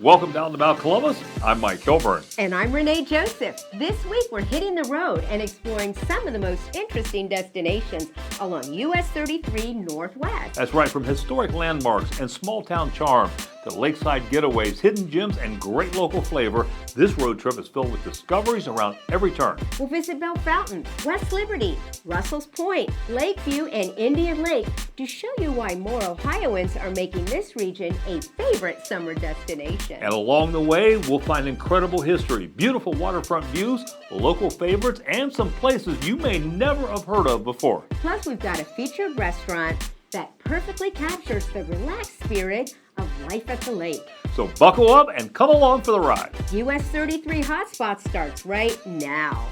Welcome down to Mount Columbus. I'm Mike Kilburn. And I'm Renee Joseph. This week we're hitting the road and exploring some of the most interesting destinations along US 33 Northwest. That's right, from historic landmarks and small town charm to lakeside getaways, hidden gems, and great local flavor, this road trip is filled with discoveries around every turn. We'll visit Bell Fountain, West Liberty, Russell's Point, Lakeview, and Indian Lake to show you why more Ohioans are making this region a favorite summer destination. And along the way, we'll find incredible history, beautiful waterfront views, local favorites, and some places you may never have heard of before. Plus, we've got a featured restaurant that perfectly captures the relaxed spirit of life at the lake. So buckle up and come along for the ride. US 33 Hotspot starts right now.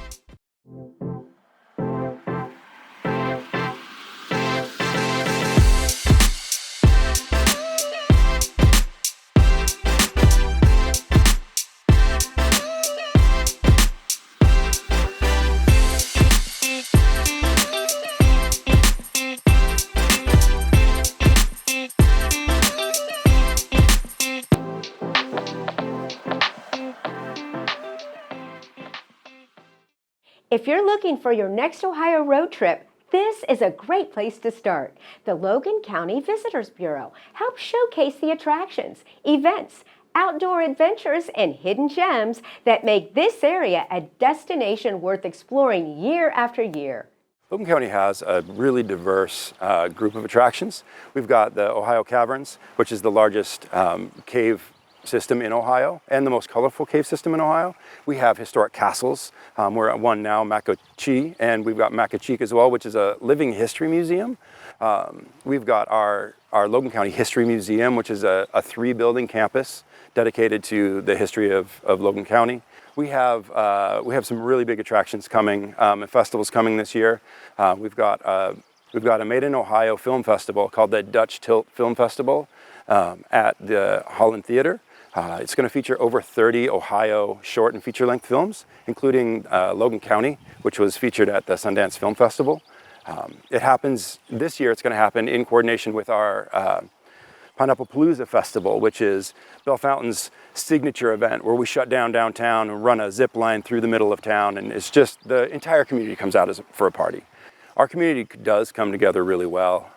If you're looking for your next Ohio road trip, this is a great place to start. The Logan County Visitors Bureau helps showcase the attractions, events, outdoor adventures, and hidden gems that make this area a destination worth exploring year after year. Logan County has a really diverse group of attractions. We've got the Ohio Caverns, which is the largest cave system in Ohio and the most colorful cave system in Ohio. We have historic castles. We're at one now, Makochi, and we've got Makachik as well, which is a living history museum. We've got our Logan County History Museum, which is a 3-building campus dedicated to the history of Logan County. We have some really big attractions coming and festivals coming this year. We've got a Made in Ohio film festival called the Dutch Tilt Film Festival at the Holland Theater. It's going to feature over 30 Ohio short and feature-length films, including Logan County, which was featured at the Sundance Film Festival. It happens this year. It's going to happen in coordination with our Pineapple-Palooza Festival, which is Bell Fountain's signature event where we shut down downtown and run a zip line through the middle of town, and it's just the entire community comes out for a party. Our community does come together really well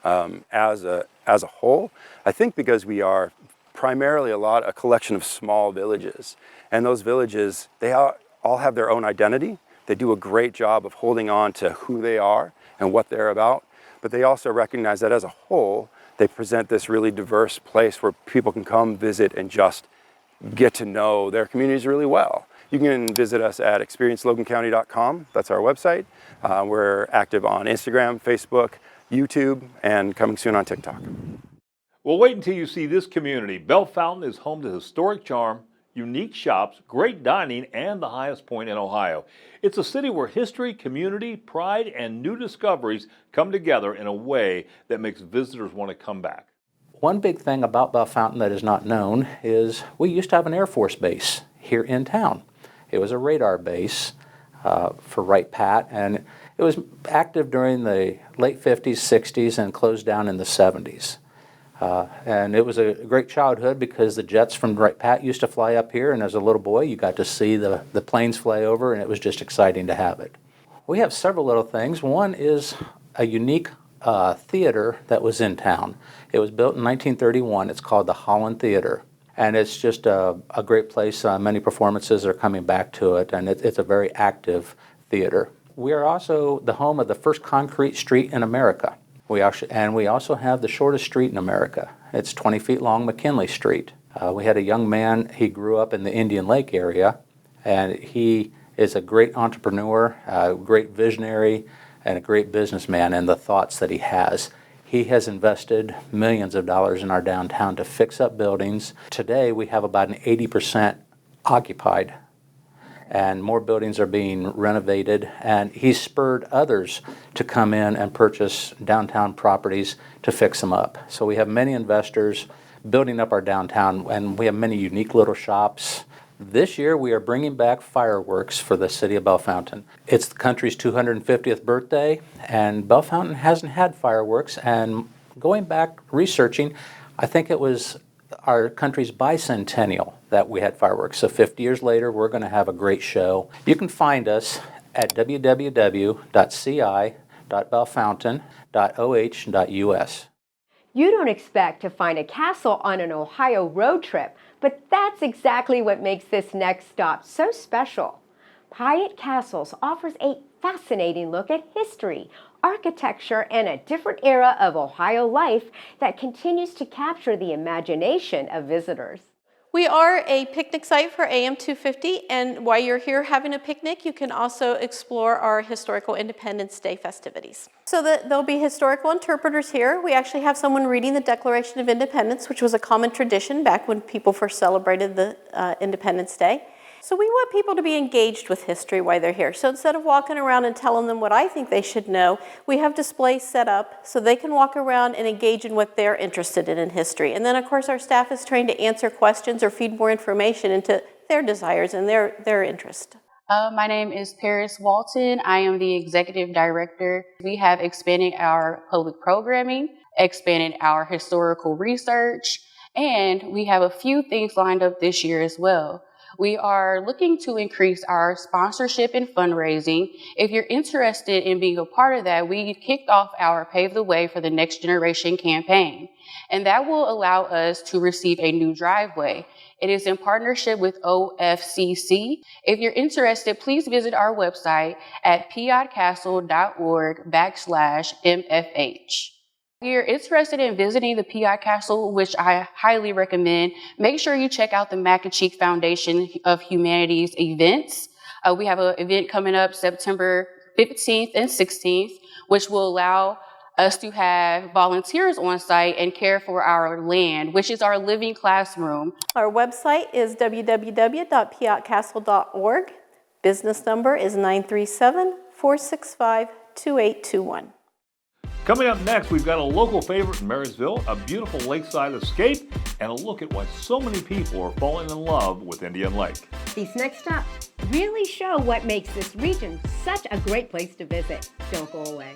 as a whole. I think because we are primarily a collection of small villages, and those villages, they all have their own identity. They do a great job of holding on to who they are and what they're about, but they also recognize that as a whole, they present this really diverse place where people can come visit and just get to know their communities really well. You can visit us at experiencelogancounty.com. That's our website. We're active on Instagram, Facebook, YouTube, and coming soon on TikTok. Well, wait until you see this community. Bell Fountain is home to historic charm, unique shops, great dining, and the highest point in Ohio. It's a city where history, community, pride, and new discoveries come together in a way that makes visitors want to come back. One big thing about Bell Fountain that is not known is we used to have an Air Force base here in town. It was a radar base for Wright-Patt, and it was active during the late 50s, 60s, and closed down in the 70s. And it was a great childhood because the jets from Wright-Patt used to fly up here, and as a little boy you got to see the planes fly over, and it was just exciting to have it. We have several little things. One is a unique theater that was in town. It was built in 1931. It's called the Holland Theater, and it's just a great place. Many performances are coming back to it, and it's a very active theater. We are also the home of the first concrete street in America. We also have the shortest street in America. It's 20 feet long, McKinley Street. We had a young man, he grew up in the Indian Lake area, and he is a great entrepreneur, a great visionary, and a great businessman in the thoughts that he has. He has invested millions of dollars in our downtown to fix up buildings. Today we have about an 80% occupied, and more buildings are being renovated, and he's spurred others to come in and purchase downtown properties to fix them up. So we have many investors building up our downtown, and we have many unique little shops. This year we are bringing back fireworks for the city of Bell Fountain. It's the country's 250th birthday, and Bell Fountain hasn't had fireworks, and going back researching, I think it was our country's bicentennial that we had fireworks. So 50 years later, we're going to have a great show. You can find us at www.ci.bellefountain.oh.us. You don't expect to find a castle on an Ohio road trip, but that's exactly what makes this next stop so special. Piatt Castles offers a fascinating look at history, architecture, and a different era of Ohio life that continues to capture the imagination of visitors. We are a picnic site for AM 250, and while you're here having a picnic, you can also explore our historical Independence Day festivities. So there'll be historical interpreters here. We actually have someone reading the Declaration of Independence, which was a common tradition back when people first celebrated the Independence Day. So we want people to be engaged with history while they're here. So instead of walking around and telling them what I think they should know, we have displays set up so they can walk around and engage in what they're interested in history. And then of course our staff is trained to answer questions or feed more information into their desires and their interest. My name is Paris Walton. I am the executive director. We have expanded our public programming, expanded our historical research, and we have a few things lined up this year as well. We are looking to increase our sponsorship and fundraising. If you're interested in being a part of that, we kicked off our Pave the Way for the Next Generation campaign, and that will allow us to receive a new driveway. It is in partnership with OFCC. If you're interested, please visit our website at piattcastle.org/MFH. If you're interested in visiting the Piatt Castle, which I highly recommend, make sure you check out the McAcheek Foundation of Humanities events. We have an event coming up September 15th and 16th, which will allow us to have volunteers on site and care for our land, which is our living classroom. Our website is www.piattcastle.org. Business number is 937-465-2821. Coming up next, we've got a local favorite in Marysville, a beautiful lakeside escape, and a look at why so many people are falling in love with Indian Lake. These next stops really show what makes this region such a great place to visit. Don't go away.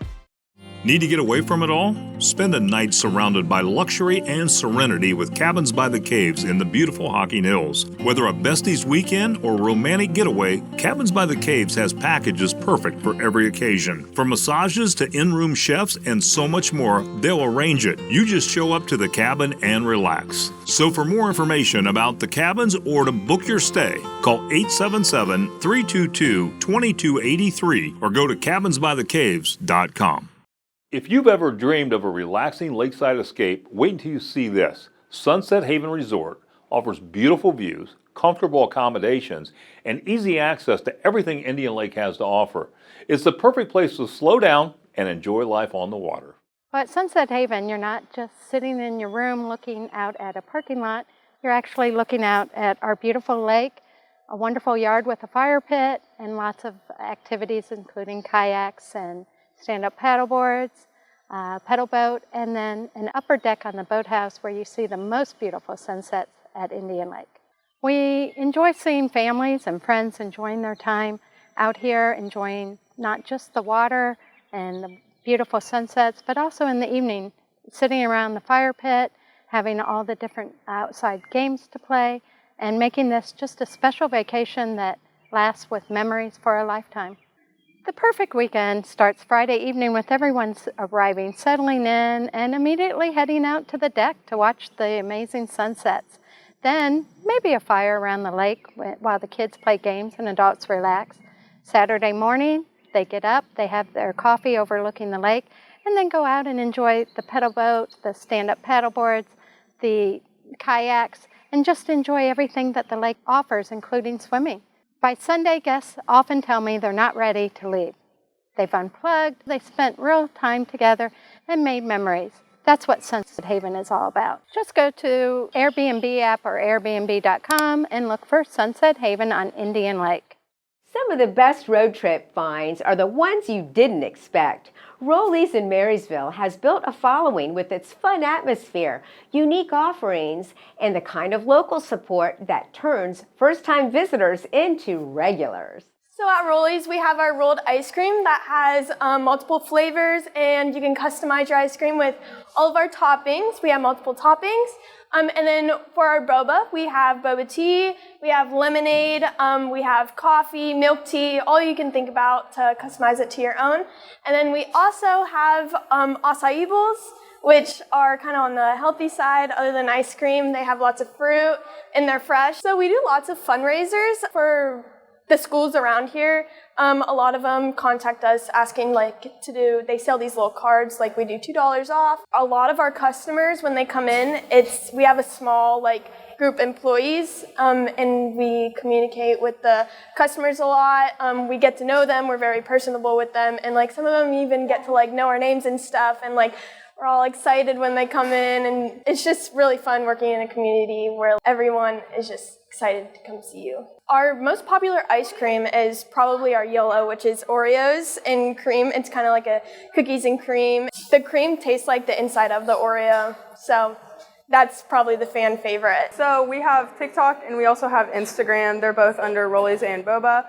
Need to get away from it all? Spend a night surrounded by luxury and serenity with Cabins by the Caves in the beautiful Hocking Hills. Whether a besties weekend or romantic getaway, Cabins by the Caves has packages perfect for every occasion. From massages to in-room chefs and so much more, they'll arrange it. You just show up to the cabin and relax. So for more information about the cabins or to book your stay, call 877-322-2283 or go to cabinsbythecaves.com. If you've ever dreamed of a relaxing lakeside escape, wait until you see this. Sunset Haven Resort offers beautiful views, comfortable accommodations, and easy access to everything Indian Lake has to offer. It's the perfect place to slow down and enjoy life on the water. Well, at Sunset Haven, you're not just sitting in your room looking out at a parking lot. You're actually looking out at our beautiful lake, a wonderful yard with a fire pit, and lots of activities including kayaks and stand-up paddleboards, pedal boat, and then an upper deck on the boathouse where you see the most beautiful sunsets at Indian Lake. We enjoy seeing families and friends enjoying their time out here, enjoying not just the water and the beautiful sunsets, but also in the evening, sitting around the fire pit, having all the different outside games to play, and making this just a special vacation that lasts with memories for a lifetime. The perfect weekend starts Friday evening with everyone arriving, settling in, and immediately heading out to the deck to watch the amazing sunsets. Then maybe a fire around the lake while the kids play games and adults relax. Saturday morning, they get up, they have their coffee overlooking the lake, and then go out and enjoy the pedal boats, the stand-up paddleboards, the kayaks, and just enjoy everything that the lake offers, including swimming. By Sunday, guests often tell me they're not ready to leave. They've unplugged, they spent real time together, and made memories. That's what Sunset Haven is all about. Just go to Airbnb app or airbnb.com and look for Sunset Haven on Indian Lake. Some of the best road trip finds are the ones you didn't expect. Rollies in Marysville has built a following with its fun atmosphere, unique offerings, and the kind of local support that turns first-time visitors into regulars. So at Rolly's, we have our rolled ice cream that has multiple flavors, and you can customize your ice cream with all of our toppings. We have multiple toppings. And then for our boba, we have boba tea, we have lemonade, we have coffee, milk tea, all you can think about to customize it to your own. And then we also have acai bowls, which are kind of on the healthy side. Other than ice cream, they have lots of fruit and they're fresh. So we do lots of fundraisers for the schools around here. A lot of them contact us asking they sell these little cards, like we do $2 off. A lot of our customers, when they come in, we have a small group employees, and we communicate with the customers a lot. We get to know them, we're very personable with them, and some of them even get to know our names and stuff, and we're all excited when they come in, and it's just really fun working in a community where everyone is just excited to come see you. Our most popular ice cream is probably our YOLO, which is Oreos and cream. It's kind of like a cookies and cream. The cream tastes like the inside of the Oreo, so that's probably the fan favorite. So we have TikTok and we also have Instagram. They're both under Rollies and Boba.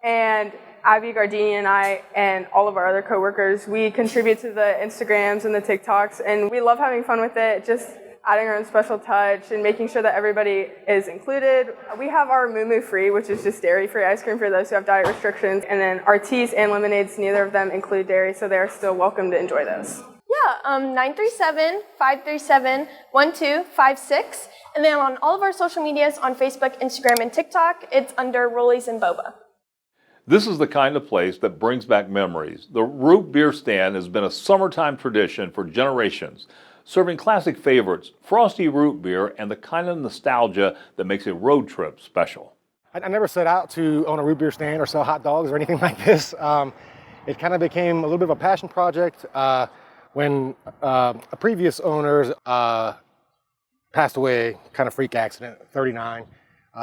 And Abby Gardini and I and all of our other coworkers, we contribute to the Instagrams and the TikToks, and we love having fun with it, just adding our own special touch and making sure that everybody is included. We have our Moo Free, which is just dairy-free ice cream for those who have diet restrictions, and then our teas and lemonades, neither of them include dairy, so they're still welcome to enjoy those. Yeah, 937-537-1256, and then on all of our social medias on Facebook, Instagram, and TikTok, it's under Rollies and Boba. This is the kind of place that brings back memories. The root beer stand has been a summertime tradition for generations, serving classic favorites, frosty root beer, and the kind of nostalgia that makes a road trip special. I never set out to own a root beer stand or sell hot dogs or anything like this. It kind of became a little bit of a passion project when a previous owner passed away, kind of freak accident, 39.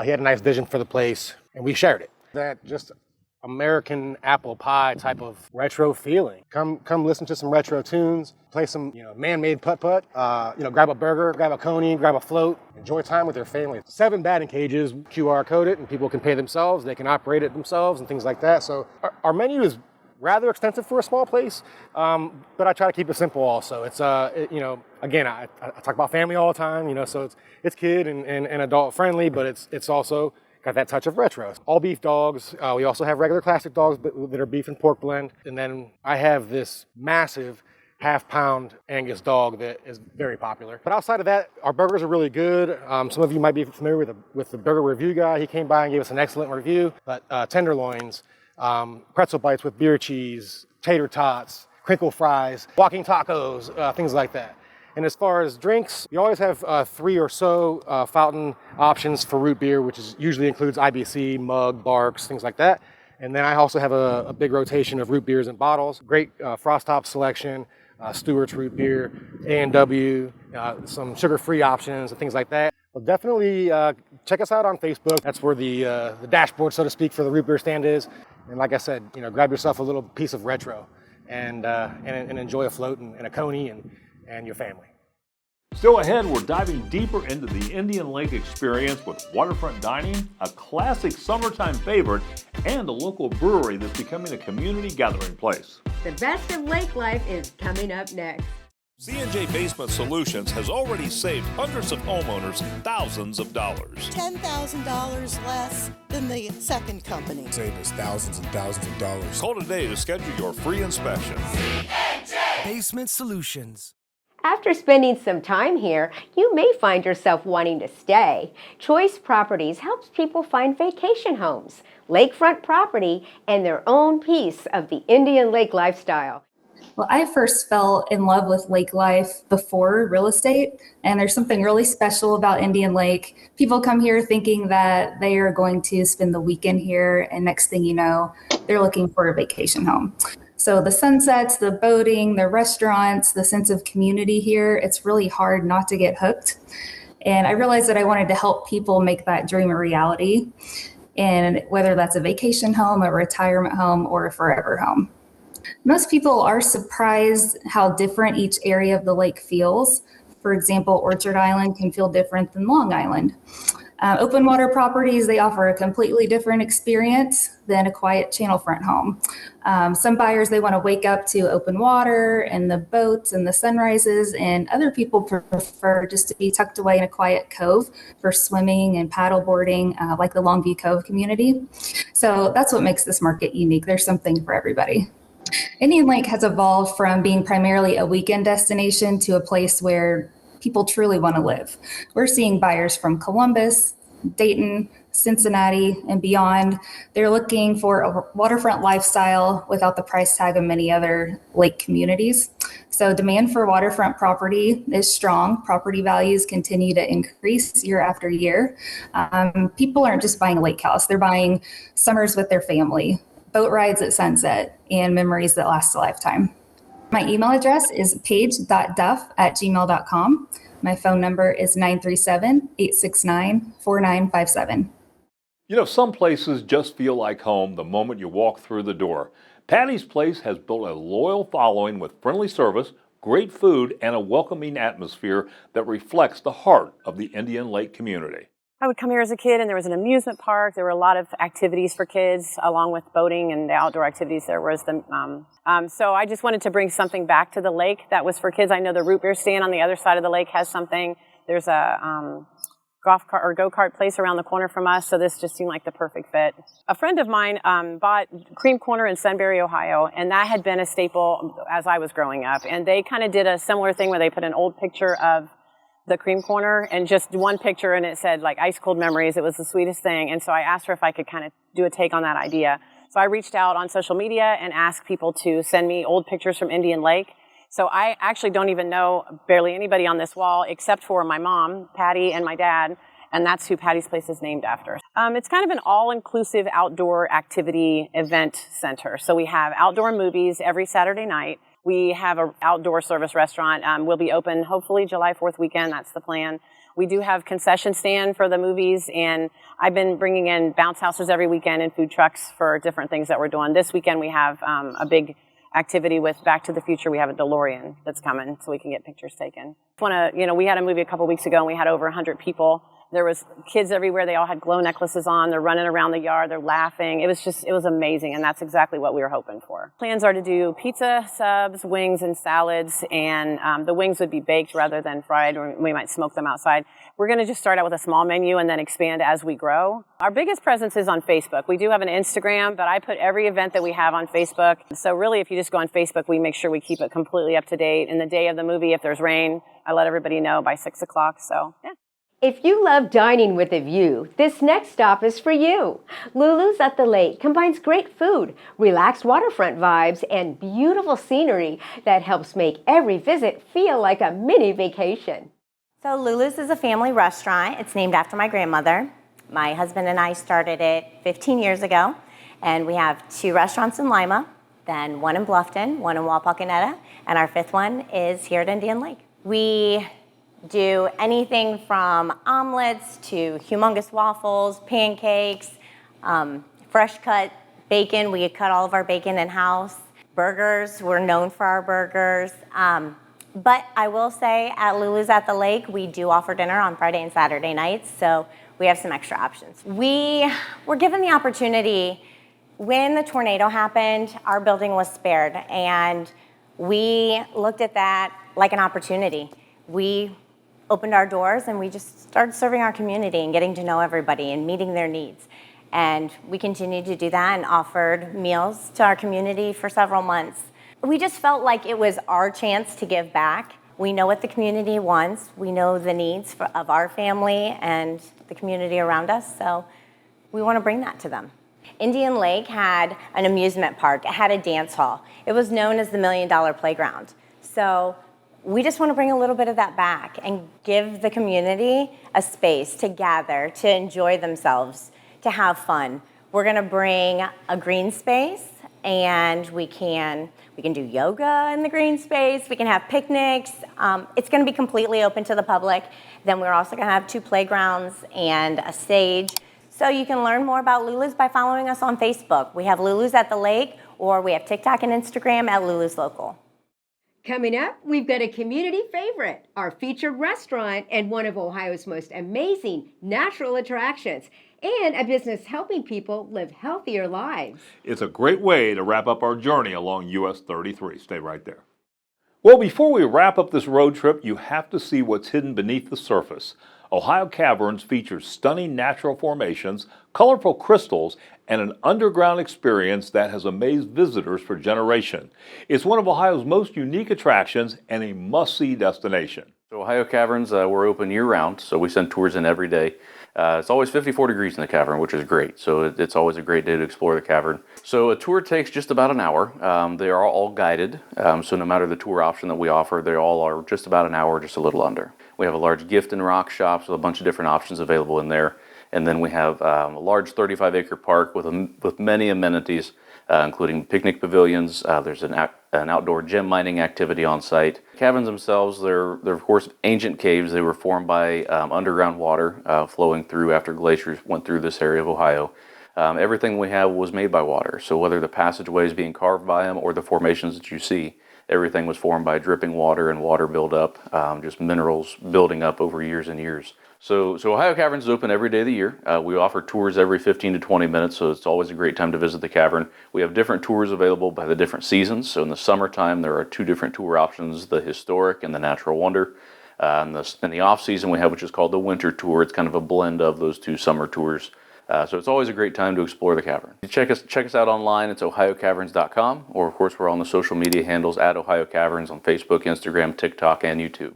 He had a nice vision for the place, and we shared it. That just American apple pie type of retro feeling. Come listen to some retro tunes, play some man-made putt-putt, grab a burger, grab a coney, grab a float, enjoy time with your family. 7 batting cages, QR code it, and people can pay themselves, they can operate it themselves and things like that. So our menu is rather extensive for a small place, but I try to keep it simple also. It's, again, I talk about family all the time, so it's kid and adult friendly, but it's also got that touch of retro. All beef dogs. We also have regular classic dogs that are beef and pork blend. And then I have this massive half-pound Angus dog that is very popular. But outside of that, our burgers are really good. Some of you might be familiar with the burger review guy. He came by and gave us an excellent review. But tenderloins, pretzel bites with beer cheese, tater tots, crinkle fries, walking tacos, things like that. And as far as drinks, we always have 3 or so fountain options for root beer, which usually includes IBC, mug, Barks, things like that. And then I also have a big rotation of root beers in bottles. Great frost top selection, Stewart's root beer, A&W, some sugar-free options and things like that. Well, definitely check us out on Facebook. That's where the dashboard, so to speak, for the root beer stand is. And like I said, grab yourself a little piece of retro and enjoy a float and a coney and your family. Still ahead, we're diving deeper into the Indian Lake experience with waterfront dining, a classic summertime favorite, and a local brewery that's becoming a community gathering place. The best of lake life is coming up next. C&J Basement Solutions has already saved hundreds of homeowners thousands of dollars. $10,000 less than the second company. Save us thousands and thousands of dollars. Call today to schedule your free inspection. C&J Basement Solutions. After spending some time here, you may find yourself wanting to stay. Choice Properties helps people find vacation homes, lakefront property, and their own piece of the Indian Lake lifestyle. Well, I first fell in love with lake life before real estate, and there's something really special about Indian Lake. People come here thinking that they are going to spend the weekend here, and next thing you know, they're looking for a vacation home. So the sunsets, the boating, the restaurants, the sense of community here, it's really hard not to get hooked. And I realized that I wanted to help people make that dream a reality, and whether that's a vacation home, a retirement home, or a forever home. Most people are surprised how different each area of the lake feels. For example, Orchard Island can feel different than Long Island. Open water properties, they offer a completely different experience than a quiet channelfront home. Some buyers, they want to wake up to open water and the boats and the sunrises, and other people prefer just to be tucked away in a quiet cove for swimming and paddle boarding, like the Longview Cove community. So that's what makes this market unique. There's something for everybody. Indian Lake has evolved from being primarily a weekend destination to a place where people truly want to live. We're seeing buyers from Columbus, Dayton, Cincinnati, and beyond. They're looking for a waterfront lifestyle without the price tag of many other lake communities. So demand for waterfront property is strong. Property values continue to increase year after year. People aren't just buying a lake house, they're buying summers with their family, boat rides at sunset, and memories that last a lifetime. My email address is paige.duff@gmail.com. My phone number is 937-869-4957. You know, some places just feel like home the moment you walk through the door. Patty's Place has built a loyal following with friendly service, great food, and a welcoming atmosphere that reflects the heart of the Indian Lake community. I would come here as a kid and there was an amusement park. There were a lot of activities for kids along with boating and the outdoor activities. There was so I just wanted to bring something back to the lake that was for kids. I know the root beer stand on the other side of the lake has something. There's a golf cart or go-kart place around the corner from us, so this just seemed like the perfect fit. A friend of mine bought Cream Corner in Sunbury, Ohio, and that had been a staple as I was growing up. And they kind of did a similar thing where they put an old picture of the Cream Corner and just one picture, and it said like ice cold memories. It was the sweetest thing. And so I asked her if I could kind of do a take on that idea. So I reached out on social media and asked people to send me old pictures from Indian Lake. So I actually don't even know barely anybody on this wall except for my mom, Patty, and my dad, and that's who Patty's Place is named after. It's kind of an all-inclusive outdoor activity event center. So we have outdoor movies every Saturday night. We have an outdoor service restaurant. We'll be open hopefully July 4th weekend. That's the plan. We do have concession stand for the movies, and I've been bringing in bounce houses every weekend and food trucks for different things that we're doing. This weekend we have a big activity with Back to the Future. We have a DeLorean that's coming so we can get pictures taken. We had a movie a couple weeks ago and we had over 100 people. There was kids everywhere. They all had glow necklaces on. They're running around the yard. They're laughing. It was amazing, and that's exactly what we were hoping for. Plans are to do pizza, subs, wings, and salads, and the wings would be baked rather than fried, or we might smoke them outside. We're going to just start out with a small menu and then expand as we grow. Our biggest presence is on Facebook. We do have an Instagram, but I put every event that we have on Facebook. So really, if you just go on Facebook, we make sure we keep it completely up to date. And the day of the movie, if there's rain, I let everybody know by 6 o'clock. So, yeah. If you love dining with a view, this next stop is for you. Lulu's at the Lake combines great food, relaxed waterfront vibes, and beautiful scenery that helps make every visit feel like a mini vacation. So Lulu's is a family restaurant. It's named after my grandmother. My husband and I started it 15 years ago, and we have 2 restaurants in Lima, then 1 in Bluffton, 1 in Wapakoneta, and our 5th one is here at Indian Lake. We do anything from omelets to humongous waffles, pancakes, fresh cut bacon. We cut all of our bacon in-house. Burgers, we're known for our burgers. But I will say at Lulu's at the Lake, we do offer dinner on Friday and Saturday nights, so we have some extra options. We were given the opportunity when the tornado happened, our building was spared, and we looked at that like an opportunity. We opened our doors and we just started serving our community and getting to know everybody and meeting their needs. And we continued to do that and offered meals to our community for several months. We just felt like it was our chance to give back. We know what the community wants. We know the needs of our family and the community around us, so we want to bring that to them. Indian Lake had an amusement park. It had a dance hall. It was known as the $1 Million Playground. So we just want to bring a little bit of that back and give the community a space to gather, to enjoy themselves, to have fun. We're going to bring a green space, and we can do yoga in the green space. We can have picnics. It's going to be completely open to the public. Then we're also going to have 2 playgrounds and a stage. So you can learn more about Lulu's by following us on Facebook. We have Lulu's at the Lake, or we have TikTok and Instagram at Lulu's Local. Coming up, we've got a community favorite, our featured restaurant, and one of Ohio's most amazing natural attractions, and a business helping people live healthier lives. It's a great way to wrap up our journey along US 33. Stay right there. Well, before we wrap up this road trip, you have to see what's hidden beneath the surface. Ohio Caverns features stunning natural formations, colorful crystals, and an underground experience that has amazed visitors for generations. It's one of Ohio's most unique attractions and a must-see destination. So Ohio Caverns, we're open year-round, so we send tours in every day. It's always 54 degrees in the cavern, which is great, so it's always a great day to explore the cavern. So a tour takes just about an hour. They are all guided, so no matter the tour option that we offer, they all are just about an hour, just a little under. We have a large gift and rock shop with a bunch of different options available in there. And then we have a large 35-acre park with many amenities, including picnic pavilions. There's an outdoor gem mining activity on site. Caverns themselves, they're of course ancient caves. They were formed by underground water flowing through after glaciers went through this area of Ohio. Everything we have was made by water. So whether the passageways being carved by them or the formations that you see, everything was formed by dripping water and water buildup, just minerals building up over years and years. So Ohio Caverns is open every day of the year. We offer tours every 15 to 20 minutes, so it's always a great time to visit the cavern. We have different tours available by the different seasons. So in the summertime, there are 2 different tour options, the historic and the natural wonder. In the off season, we have which is called the winter tour. It's kind of a blend of those 2 summer tours. So it's always a great time to explore the cavern. Check us out online. It's ohiocaverns.com, or of course we're on the social media handles at Ohio Caverns on Facebook, Instagram, TikTok, and YouTube.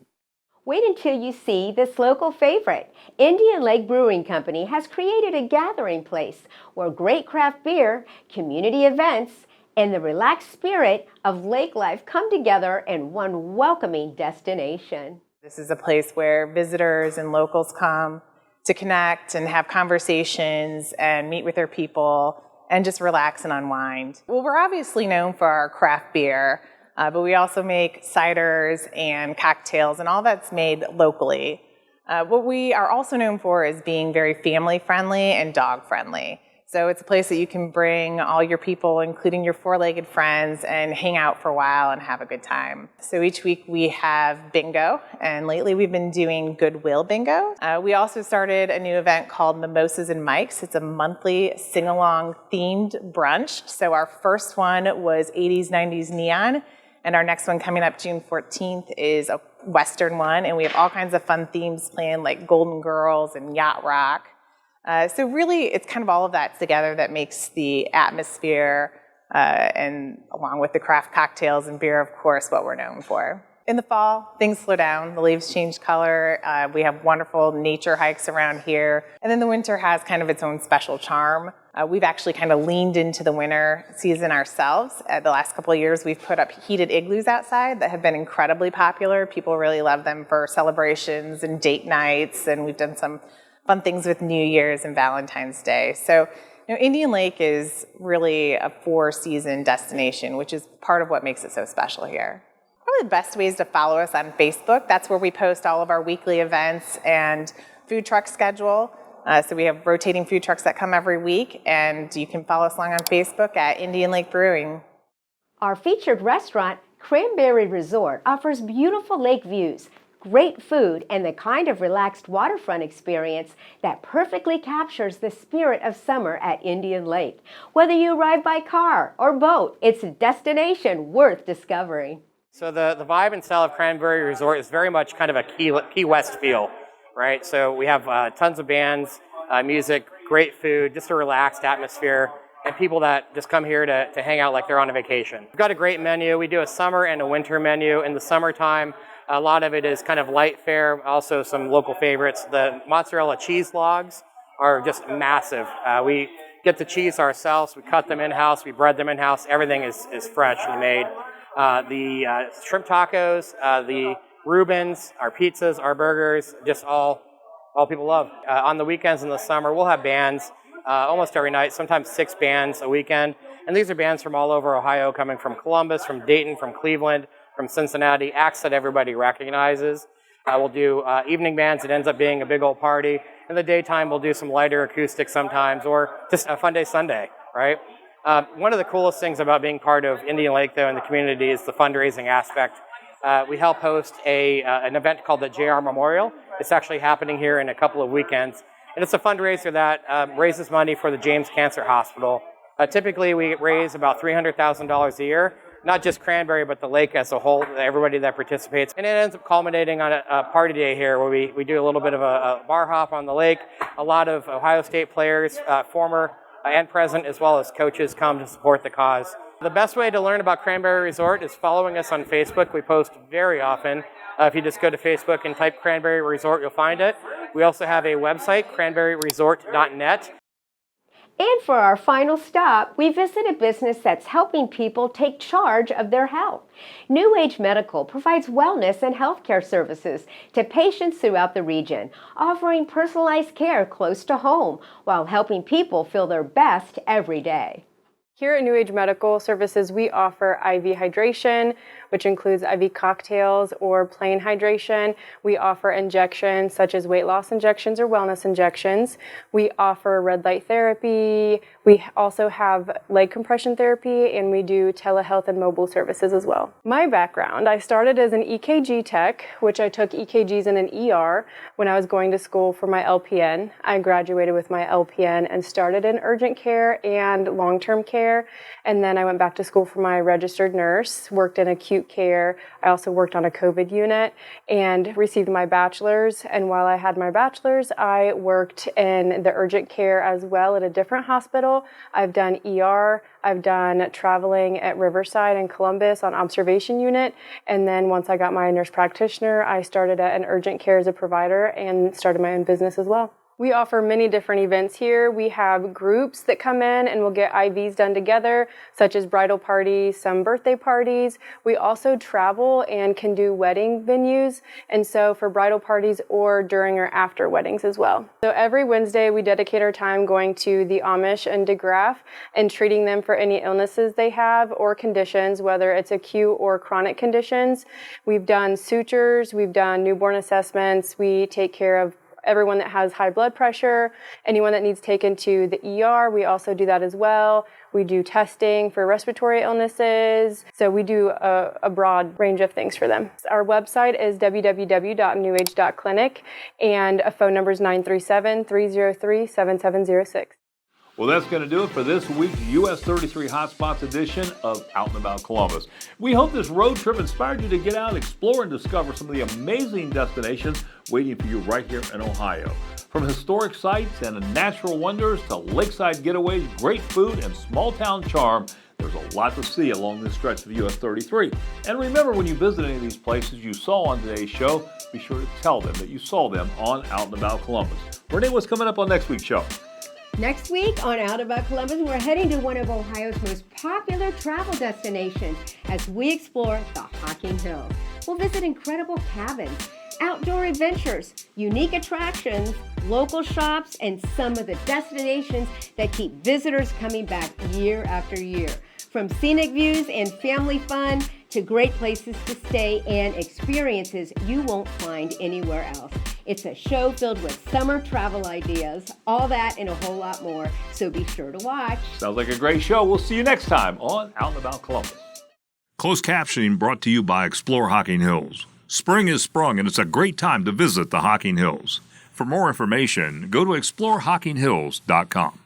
Wait until you see this local favorite. Indian Lake Brewing Company has created a gathering place where great craft beer, community events, and the relaxed spirit of lake life come together in one welcoming destination. This is a place where visitors and locals come to connect and have conversations and meet with their people and just relax and unwind. Well, we're obviously known for our craft beer, but we also make ciders and cocktails, and all that's made locally. What we are also known for is being very family friendly and dog friendly. So it's a place that you can bring all your people, including your 4-legged friends, and hang out for a while and have a good time. So each week we have bingo, and lately we've been doing Goodwill bingo. We also started a new event called Mimosas and Mikes. It's a monthly sing-along themed brunch. So our first one was 80s, 90s neon, and our next one coming up June 14th is a Western one, and we have all kinds of fun themes planned like Golden Girls and Yacht Rock. So really, it's kind of all of that together that makes the atmosphere, and along with the craft cocktails and beer, of course, what we're known for. In the fall, things slow down. The leaves change color. We have wonderful nature hikes around here. And then the winter has kind of its own special charm. We've actually kind of leaned into the winter season ourselves. The last couple of years, we've put up heated igloos outside that have been incredibly popular. People really love them for celebrations and date nights, and we've done some fun things with New Year's and Valentine's Day. So, Indian Lake is really a 4-season destination, which is part of what makes it so special here. Probably the best way is to follow us on Facebook. That's where we post all of our weekly events and food truck schedule. So we have rotating food trucks that come every week, and you can follow us along on Facebook at Indian Lake Brewing. Our featured restaurant, Cranberry Resort, offers beautiful lake views, great food, and the kind of relaxed waterfront experience that perfectly captures the spirit of summer at Indian Lake. Whether you arrive by car or boat, it's a destination worth discovering. So the vibe and style of Cranberry Resort is very much kind of a Key West feel, right? So we have tons of bands, music, great food, just a relaxed atmosphere, and people that just come here to hang out like they're on a vacation. We've got a great menu. We do a summer and a winter menu. In the summertime, a lot of it is kind of light fare, also some local favorites. The mozzarella cheese logs are just massive. We get the cheese ourselves, we cut them in-house, we bread them in-house, everything is freshly made. The shrimp tacos, the Reubens, our pizzas, our burgers, just all people love. On the weekends in the summer, we'll have bands almost every night, sometimes 6 bands a weekend. And these are bands from all over Ohio, coming from Columbus, from Dayton, from Cleveland, from Cincinnati, acts that everybody recognizes. We'll do evening bands. It ends up being a big old party. In the daytime, we'll do some lighter acoustic sometimes, or just a fun day Sunday, right? One of the coolest things about being part of Indian Lake, though, in the community is the fundraising aspect. we help host an event called the JR Memorial. It's actually happening here in a couple of weekends. And it's a fundraiser that raises money for the James Cancer Hospital. Typically, we raise about $300,000 a year, not just Cranberry, but the lake as a whole, everybody that participates. And it ends up culminating on a party day here where we do a little bit of a bar hop on the lake. A lot of Ohio State players, former and present, as well as coaches, come to support the cause. The best way to learn about Cranberry Resort is following us on Facebook. We post very often. If you just go to Facebook and type Cranberry Resort, you'll find it. We also have a website, cranberryresort.net. And for our final stop, we visit a business that's helping people take charge of their health. New Age Medical provides wellness and healthcare services to patients throughout the region, offering personalized care close to home while helping people feel their best every day. Here at New Age Medical Services, we offer IV hydration, which includes IV cocktails or plain hydration. We offer injections such as weight loss injections or wellness injections. We offer red light therapy. We also have leg compression therapy, and we do telehealth and mobile services as well. My background, I started as an EKG tech, which I took EKGs in an ER when I was going to school for my LPN. I graduated with my LPN and started in urgent care and long-term care. And then I went back to school for my registered nurse, worked in acute care. I also worked on a COVID unit and received my bachelor's. And while I had my bachelor's, I worked in the urgent care as well at a different hospital. I've done ER. I've done traveling at Riverside and Columbus on observation unit. And then once I got my nurse practitioner, I started at an urgent care as a provider and started my own business as well. We offer many different events here. We have groups that come in and we'll get IVs done together, such as bridal parties, some birthday parties. We also travel and can do wedding venues, and so for bridal parties or during or after weddings as well. So every Wednesday we dedicate our time going to the Amish and DeGraff and treating them for any illnesses they have or conditions, whether it's acute or chronic conditions. We've done sutures, we've done newborn assessments, we take care of everyone that has high blood pressure, anyone that needs taken to the ER, we also do that as well. We do testing for respiratory illnesses. So we do a broad range of things for them. Our website is www.newage.clinic and a phone number is 937-303-7706. Well, that's going to do it for this week's US 33 Hotspots edition of Out and About Columbus. We hope this road trip inspired you to get out, explore, and discover some of the amazing destinations waiting for you right here in Ohio. From historic sites and natural wonders to lakeside getaways, great food, and small-town charm, there's a lot to see along this stretch of US 33. And remember, when you visit any of these places you saw on today's show, be sure to tell them that you saw them on Out and About Columbus. Renee, what's coming up on next week's show? Next week on Out About Columbus, we're heading to one of Ohio's most popular travel destinations as we explore the Hocking Hills. We'll visit incredible cabins, outdoor adventures, unique attractions, local shops, and some of the destinations that keep visitors coming back year after year. From scenic views and family fun to great places to stay and experiences you won't find anywhere else. It's a show filled with summer travel ideas, all that and a whole lot more, so be sure to watch. Sounds like a great show. We'll see you next time on Out and About Columbus. Closed captioning brought to you by Explore Hocking Hills. Spring is sprung and it's a great time to visit the Hocking Hills. For more information, go to exploreHockingHills.com.